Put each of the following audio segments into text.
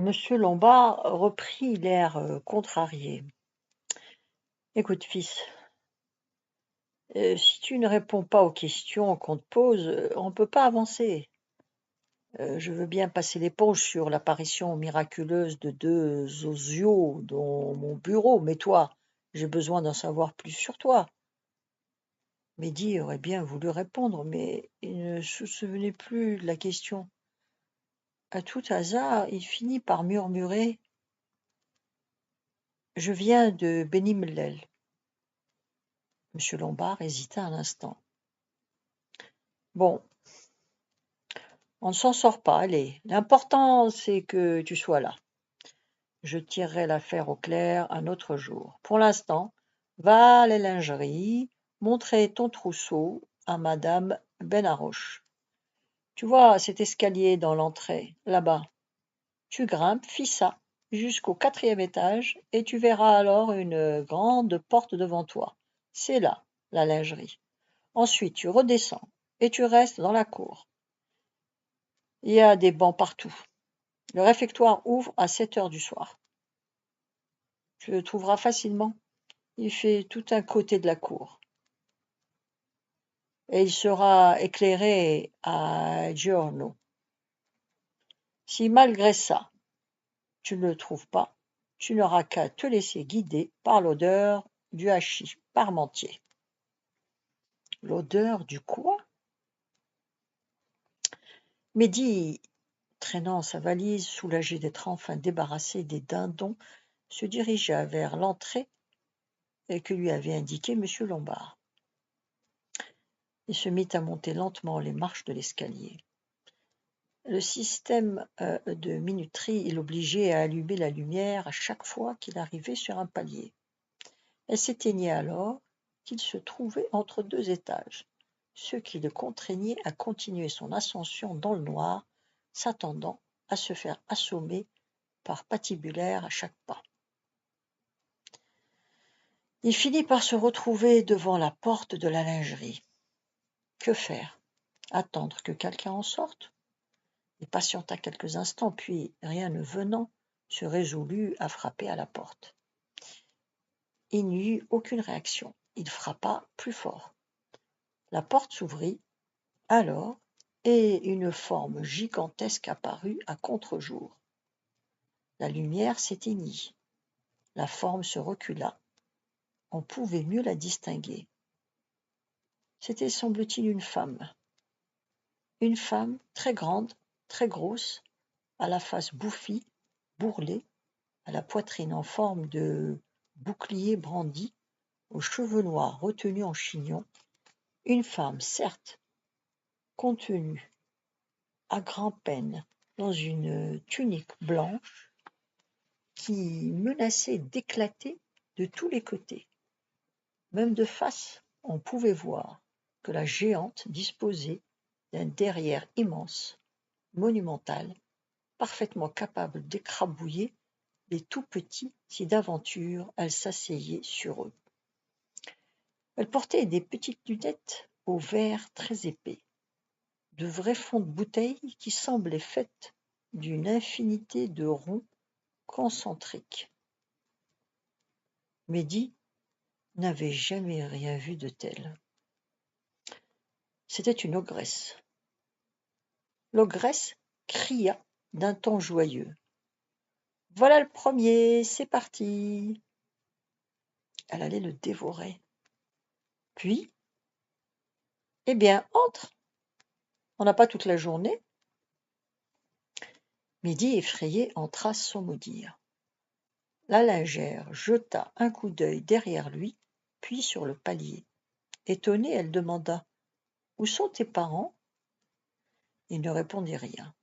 Monsieur Lombard reprit l'air contrarié. Écoute, fils, si tu ne réponds pas aux questions qu'on te pose, on ne peut pas avancer. Je veux bien passer l'éponge sur l'apparition miraculeuse de deux osios dans mon bureau, mais toi, j'ai besoin d'en savoir plus sur toi. Mehdi aurait bien voulu répondre, mais il ne se souvenait plus de la question. À tout hasard, il finit par murmurer: « Je viens de Beni Mellel. » Monsieur Lombard hésita un instant. « Bon, on ne s'en sort pas, allez. L'important, c'est que tu sois là. Je tirerai l'affaire au clair un autre jour. Pour l'instant, va à la lingerie, montrer ton trousseau à madame Benharoche. Tu vois cet escalier dans l'entrée, là-bas. Tu grimpes, fis ça, jusqu'au 4e étage, et tu verras alors une grande porte devant toi. C'est là, la lingerie. Ensuite, tu redescends, et tu restes dans la cour. Il y a des bancs partout. Le réfectoire ouvre à 7 heures du soir. Tu le trouveras facilement. Il fait tout un côté de la cour. Et il sera éclairé à giorno. Si malgré ça, tu ne le trouves pas, tu n'auras qu'à te laisser guider par l'odeur du hachis parmentier. L'odeur du quoi? Mehdi, traînant sa valise, soulagé d'être enfin débarrassé des dindons, se dirigea vers l'entrée que lui avait indiquée M. Lombard. Il se mit à monter lentement les marches de l'escalier. Le système de minuterie l'obligeait à allumer la lumière à chaque fois qu'il arrivait sur un palier. Elle s'éteignait alors qu'il se trouvait entre 2 étages, ce qui le contraignait à continuer son ascension dans le noir, s'attendant à se faire assommer par patibulaire à chaque pas. Il finit par se retrouver devant la porte de la lingerie. Que faire? Attendre que quelqu'un en sorte? Il patienta quelques instants, puis, rien ne venant, se résolut à frapper à la porte. Il n'y eut aucune réaction. Il frappa plus fort. La porte s'ouvrit alors, et une forme gigantesque apparut à contre-jour. La lumière s'éteignit. La forme se recula. On pouvait mieux la distinguer. C'était, semble-t-il, une femme. Une femme très grande, très grosse, à la face bouffie, bourrelée, à la poitrine en forme de bouclier brandi, aux cheveux noirs retenus en chignon, une femme, certes, contenue à grand-peine dans une tunique blanche qui menaçait d'éclater de tous les côtés. Même de face, on pouvait voir que la géante disposait d'un derrière immense, monumental, parfaitement capable d'écrabouiller les tout-petits si d'aventure elle s'asseyait sur eux. Elle portait des petites lunettes aux verres très épais, de vrais fonds de bouteille qui semblaient faits d'une infinité de ronds concentriques. Mehdi n'avait jamais rien vu de tel. C'était une ogresse. L'ogresse cria d'un ton joyeux: « Voilà le premier, c'est parti !» Elle allait le dévorer. Puis, « Eh bien, entre, on n'a pas toute la journée. » Mehdi, effrayé, entra sans mot dire. La lingère jeta un coup d'œil derrière lui, puis sur le palier. Étonnée, elle demanda: « Où sont tes parents ?» Il ne répondit rien.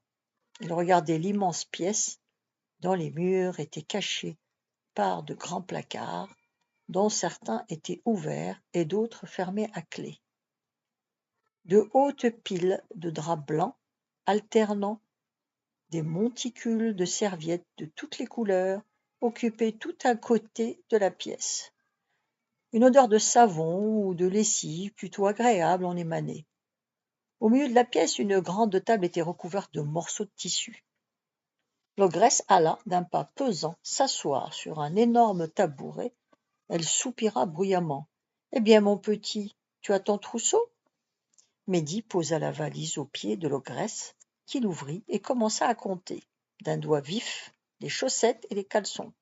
Il regardait l'immense pièce dont les murs étaient cachés par de grands placards, dont certains étaient ouverts et d'autres fermés à clé. De hautes piles de draps blancs, alternant des monticules de serviettes de toutes les couleurs, occupaient tout un côté de la pièce. Une odeur de savon ou de lessive plutôt agréable en émanait. Au milieu de la pièce, une grande table était recouverte de morceaux de tissu. L'ogresse alla, d'un pas pesant, s'asseoir sur un énorme tabouret. Elle soupira bruyamment. « Eh bien, mon petit, tu as ton trousseau ?» Mehdi posa la valise aux pieds de l'ogresse, qui l'ouvrit et commença à compter, d'un doigt vif, les chaussettes et les caleçons.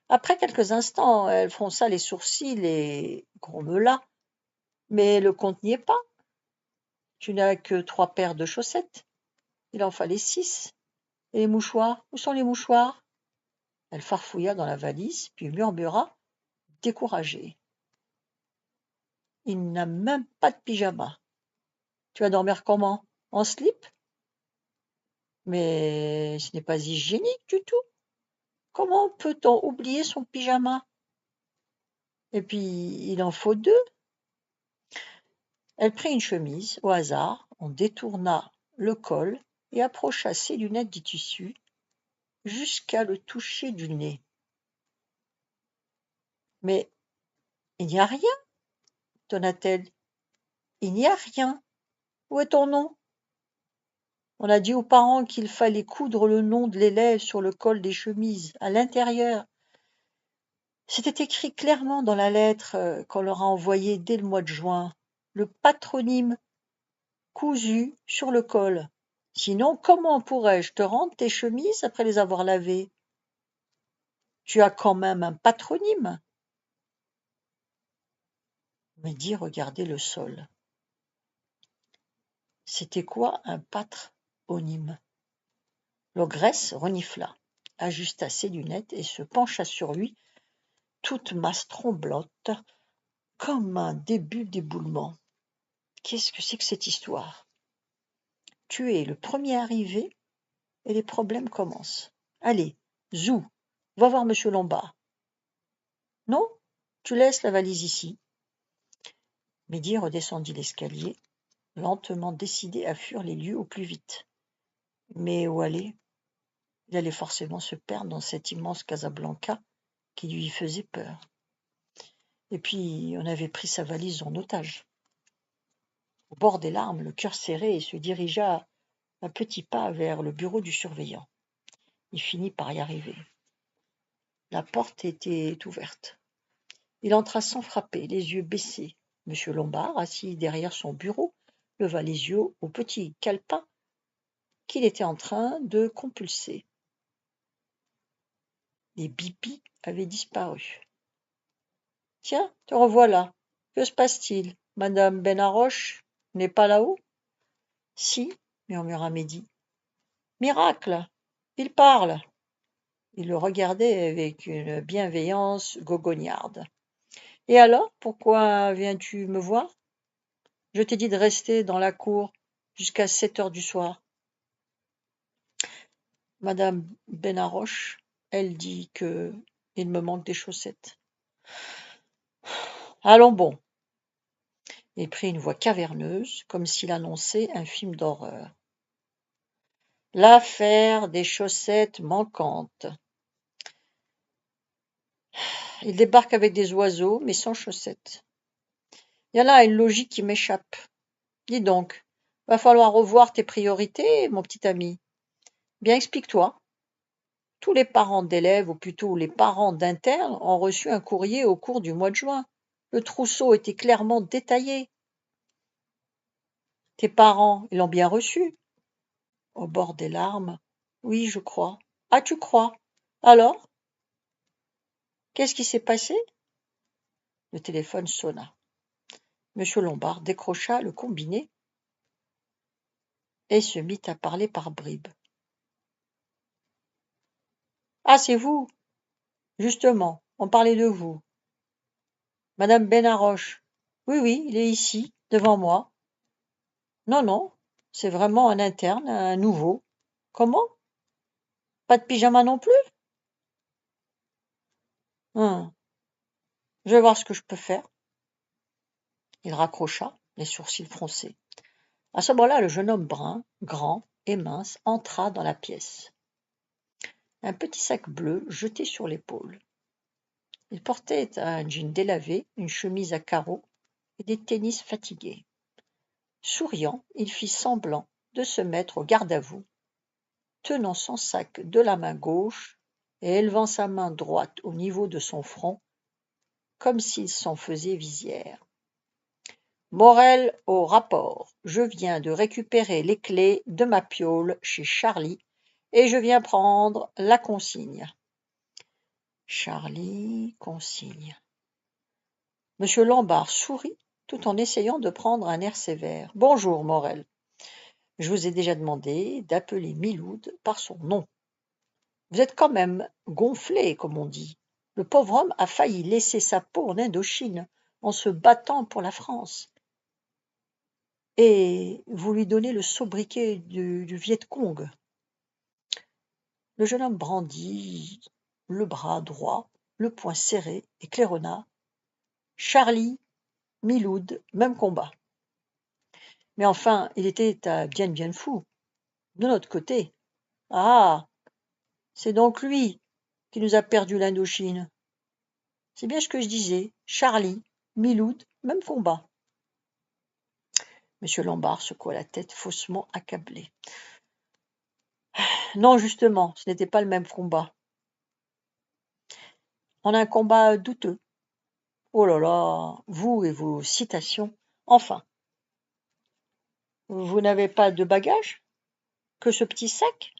Après quelques instants, elle fronça les sourcils et grommela. « Mais le compte n'y est pas. Tu n'as que 3 paires de chaussettes. Il en fallait 6. Et les mouchoirs? Où sont les mouchoirs ?» Elle farfouilla dans la valise, puis murmura, découragée. « Il n'a même pas de pyjama. Tu vas dormir comment? En slip? Mais ce n'est pas hygiénique du tout. Comment peut-on oublier son pyjama? Et puis, il en faut 2. » Elle prit une chemise, au hasard, en détourna le col et approcha ses lunettes de tissu jusqu'à le toucher du nez. « Mais il n'y a rien, tonna-t-elle. Il n'y a rien. Où est ton nom? On a dit aux parents qu'il fallait coudre le nom de l'élève sur le col des chemises, à l'intérieur. C'était écrit clairement dans la lettre qu'on leur a envoyée dès le mois de juin. Le patronyme cousu sur le col. Sinon, comment pourrais-je te rendre tes chemises après les avoir lavées? Tu as quand même un patronyme. » Mehdi regardait le sol. C'était quoi un patronyme? L'ogresse renifla, ajusta ses lunettes et se pencha sur lui, toute masse tremblante, comme un début d'éboulement. Qu'est-ce que c'est que cette histoire? Tu es le premier arrivé et les problèmes commencent. Allez, zou, va voir monsieur Lombard. Non, tu laisses la valise ici. Mehdi redescendit l'escalier, lentement décidé à fuir les lieux au plus vite. Mais où aller? Il allait forcément se perdre dans cette immense Casablanca qui lui faisait peur. Et puis, on avait pris sa valise en otage. Au bord des larmes, le cœur serré, il se dirigea à petits pas vers le bureau du surveillant. Il finit par y arriver. La porte était ouverte. Il entra sans frapper, les yeux baissés. Monsieur Lombard, assis derrière son bureau, leva les yeux au petit calepin qu'il était en train de compulser. Les bipis avaient disparu. « Tiens, te revoilà. Que se passe-t-il? Madame Benharoche n'est pas là-haut? »« Si, » murmura Mehdi. « Miracle! Il parle !» Il le regardait avec une bienveillance goguenarde. « Et alors, pourquoi viens-tu me voir? Je t'ai dit de rester dans la cour jusqu'à 7 heures du soir. » Madame Benharoche, elle dit que il me manque des chaussettes. Allons bon. Il prit une voix caverneuse, comme s'il annonçait un film d'horreur. L'affaire des chaussettes manquantes. Il débarque avec des oiseaux, mais sans chaussettes. Il y a là une logique qui m'échappe. Dis donc, va falloir revoir tes priorités, mon petit ami. Bien, explique-toi. Tous les parents d'élèves, ou plutôt les parents d'internes, ont reçu un courrier au cours du mois de juin. Le trousseau était clairement détaillé. Tes parents, ils l'ont bien reçu? Au bord des larmes. Oui, je crois. Ah, tu crois? Alors? Qu'est-ce qui s'est passé? Le téléphone sonna. Monsieur Lombard décrocha le combiné et se mit à parler par bribes. Ah, c'est vous? Justement, on parlait de vous. Madame Benharoche. Oui, oui, il est ici, devant moi. Non, non, c'est vraiment un interne, un nouveau. Comment? Pas de pyjama non plus? Je vais voir ce que je peux faire. Il raccrocha, les sourcils froncés. À ce moment-là, le jeune homme brun, grand et mince, entra dans la pièce. Un petit sac bleu jeté sur l'épaule. Il portait un jean délavé, une chemise à carreaux et des tennis fatigués. Souriant, il fit semblant de se mettre au garde-à-vous, tenant son sac de la main gauche et élevant sa main droite au niveau de son front, comme s'il s'en faisait visière. Morel au rapport. Je viens de récupérer les clés de ma piaule chez Charlie et je viens prendre la consigne. Charlie, consigne. Monsieur Lombard sourit tout en essayant de prendre un air sévère. Bonjour, Morel. Je vous ai déjà demandé d'appeler Miloud par son nom. Vous êtes quand même gonflé, comme on dit. Le pauvre homme a failli laisser sa peau en Indochine en se battant pour la France. Et vous lui donnez le sobriquet du Viet Cong. Le jeune homme brandit le bras droit, le poing serré, et claironna. Charlie, Miloud, même combat. Mais enfin, il était à Bien Phu, de notre côté. Ah, c'est donc lui qui nous a perdu l'Indochine. C'est bien ce que je disais. Charlie, Miloud, même combat. Monsieur Lombard secoua la tête, faussement accablé. Non, justement, ce n'était pas le même combat. On a un combat douteux. Oh là là, vous et vos citations. Enfin, vous n'avez pas de bagages? Que ce petit sac?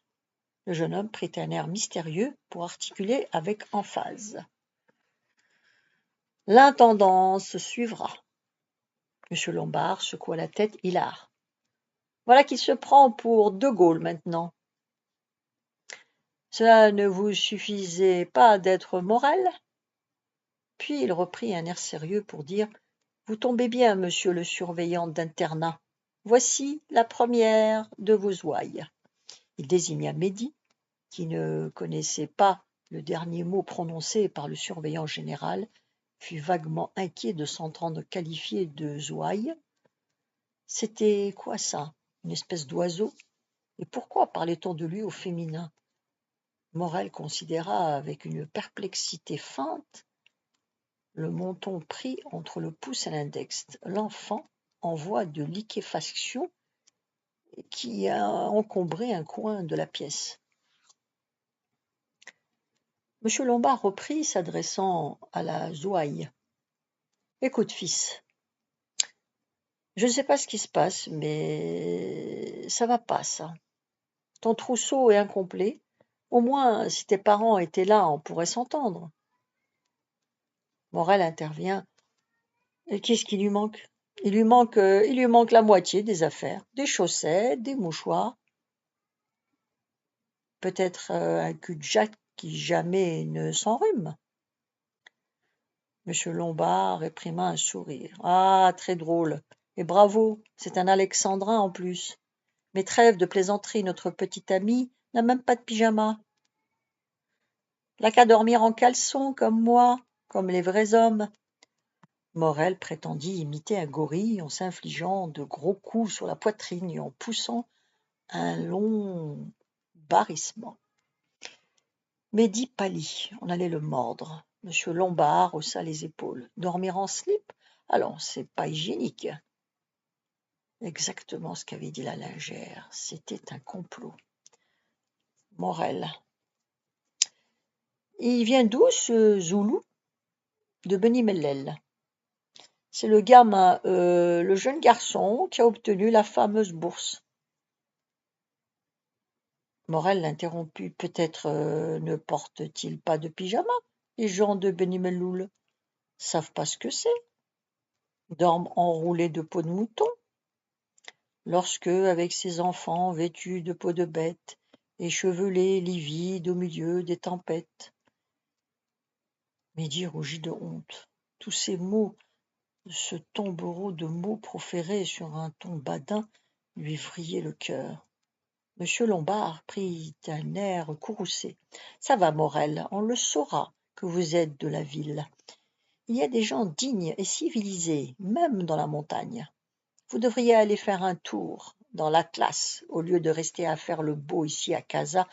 Le jeune homme prit un air mystérieux pour articuler avec emphase. L'intendance suivra. Monsieur Lombard secoua la tête hilar. Voilà qu'il se prend pour De Gaulle maintenant. Cela ne vous suffisait pas d'être Morel? Puis il reprit un air sérieux pour dire « Vous tombez bien, monsieur le surveillant d'internat. Voici la première de vos ouailles. » Il désigna Mehdi, qui ne connaissait pas le dernier mot prononcé par le surveillant général, fut vaguement inquiet de s'entendre qualifier de zouaille. C'était quoi ça? Une espèce d'oiseau? Et pourquoi parlait-on de lui au féminin? Morel considéra avec une perplexité feinte le menton pris entre le pouce et l'index, l'enfant en voie de liquéfaction qui a encombré un coin de la pièce. Monsieur Lombard reprit, s'adressant à la zouaille. « Écoute, fils, je ne sais pas ce qui se passe, mais ça va pas, ça. Ton trousseau est incomplet. Au moins, si tes parents étaient là, on pourrait s'entendre. » Morel intervient. « Et qu'est-ce qui lui manque ? Il lui manque la moitié des affaires, des chaussettes, des mouchoirs. Peut-être un cul-de-jatte qui jamais ne s'enrhume. » Monsieur Lombard réprima un sourire. « Ah, très drôle. Et bravo, c'est un alexandrin en plus. Mais trêve de plaisanterie, notre petit ami n'a même pas de pyjama. Il n'a qu'à dormir en caleçon, comme moi, comme les vrais hommes. » Morel prétendit imiter un gorille en s'infligeant de gros coups sur la poitrine et en poussant un long barrissement. Mehdi pâlit, on allait le mordre. Monsieur Lombard haussa les épaules. Dormir en slip? Allons, c'est pas hygiénique. Exactement ce qu'avait dit la lingère. C'était un complot. Morel. Il vient d'où ce Zoulou? De Benimellel. C'est le gamin, le jeune garçon qui a obtenu la fameuse bourse. Morel l'interrompit. Peut-être ne portent-ils pas de pyjama, les gens de Benimelloul? Savent pas ce que c'est. Dorment enroulés de peau de mouton. Lorsque, avec ses enfants vêtus de peau de bête, échevelés, livides au milieu des tempêtes. Mehdi rougit de honte. Tous ces mots, ce tombereau de mots proférés sur un ton badin, lui vrillaient le cœur. Monsieur Lombard prit un air courroucé. « Ça va, Morel, on le saura que vous êtes de la ville. Il y a des gens dignes et civilisés, même dans la montagne. Vous devriez aller faire un tour dans l'Atlas, au lieu de rester à faire le beau ici à Casa,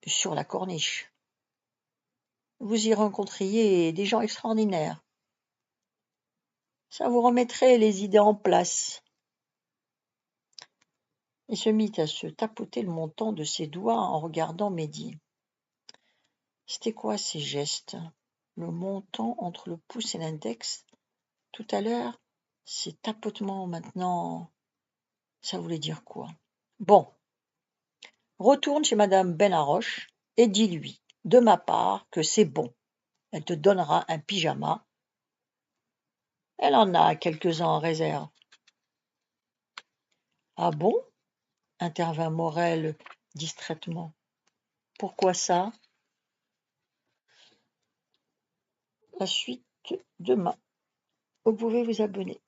sur la corniche. Vous y rencontriez des gens extraordinaires. Ça vous remettrait les idées en place. » Il se mit à se tapoter le montant de ses doigts en regardant Mehdi. C'était quoi ces gestes? Le montant entre le pouce et l'index? Tout à l'heure, ces tapotements maintenant, ça voulait dire quoi? Bon, retourne chez madame Benharoche et dis-lui, de ma part, que c'est bon. Elle te donnera un pyjama. Elle en a quelques-uns en réserve. Ah bon? Intervint Morel distraitement. Pourquoi ça? La suite demain. Vous pouvez vous abonner.